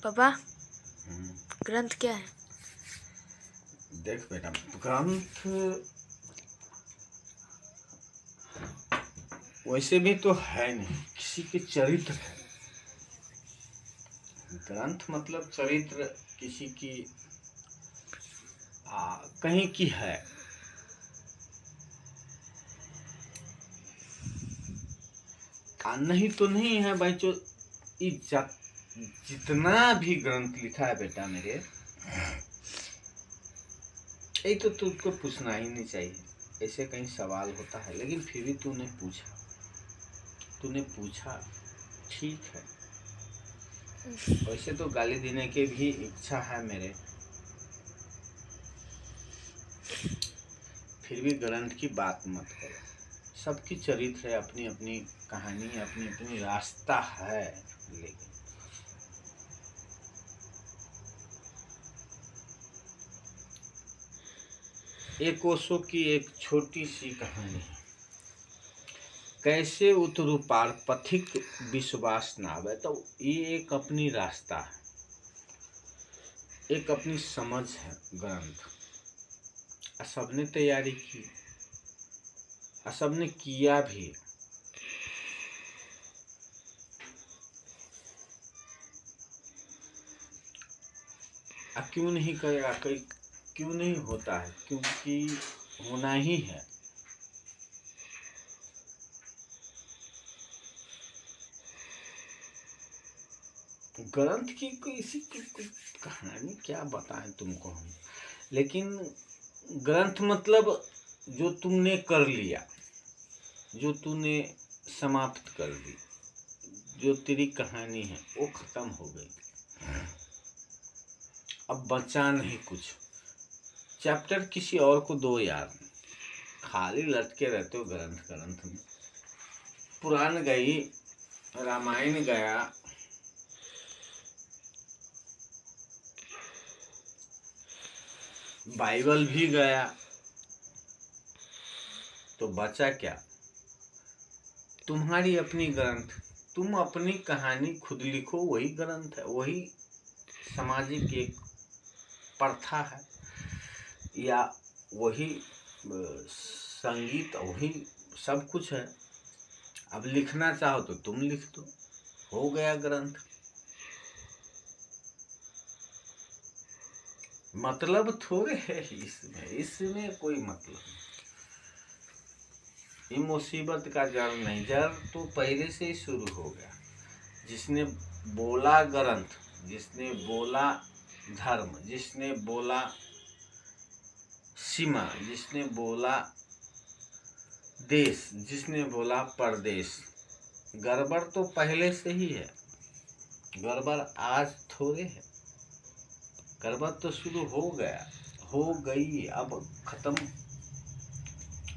पापा, हम्म, ग्रंथ क्या है? देख बेटा, ग्रंथ वैसे भी तो है नहीं, किसी के चरित्र है। ग्रंथ मतलब चरित्र किसी की कहीं की है। नहीं तो नहीं है भाई। जो जितना भी ग्रंथ लिखा है बेटा मेरे, ये तो तुझको पूछना ही नहीं चाहिए। ऐसे कहीं सवाल होता है, लेकिन फिर भी तूने पूछा, ठीक है। वैसे तो गाली देने की भी इच्छा है मेरे, फिर भी ग्रंथ की बात मत करो। सबकी चरित्र है, अपनी अपनी कहानी, अपनी अपनी रास्ता है। लेकिन एक ओशो की एक छोटी सी कहानी है। कैसे उतरू पार पथिक विश्वास नावे। तो ये एक अपनी रास्ता है, एक अपनी समझ है ग्रंथ। सबने तैयारी की, सबने किया भी। क्यों नहीं करेगा, क्यों नहीं होता है? क्योंकि होना ही है। ग्रंथ की कोई कहानी क्या बताएं तुमको हम। लेकिन ग्रंथ मतलब जो तुमने कर लिया, जो तूने समाप्त कर दी, जो तेरी कहानी है वो खत्म हो गई। अब बचा नहीं कुछ। चैप्टर किसी और को दो यार, खाली लटके रहते हो ग्रंथ ग्रंथ में। पुराण गई, रामायण गया, बाइबल भी गया, तो बचा क्या? तुम्हारी अपनी ग्रंथ, तुम अपनी कहानी खुद लिखो, वही ग्रंथ है। वही सामाजिक एक प्रथा है, या वही संगीत, वही सब कुछ है। अब लिखना चाहो तो तुम लिख दो, हो गया ग्रंथ। मतलब थोड़े है इसमें कोई मतलब नहीं। ये मुसीबत का जड़ नहीं, जड़ तो पहले से ही शुरू हो गया। जिसने बोला ग्रंथ, जिसने बोला धर्म, जिसने बोला सीमा, जिसने बोला देश, जिसने बोला परदेश, गड़बड़ तो पहले से ही है। गड़बड़ आज थोड़े है, गड़बड़ तो शुरू हो गया, हो गई। अब खत्म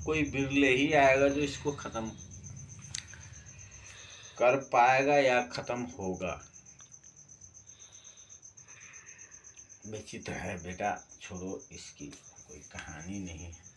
कोई बिरले ही आएगा जो इसको खत्म कर पाएगा या खत्म होगा। विचित्र है बेटा, छोड़ो, इसकी कोई कहानी नहीं है।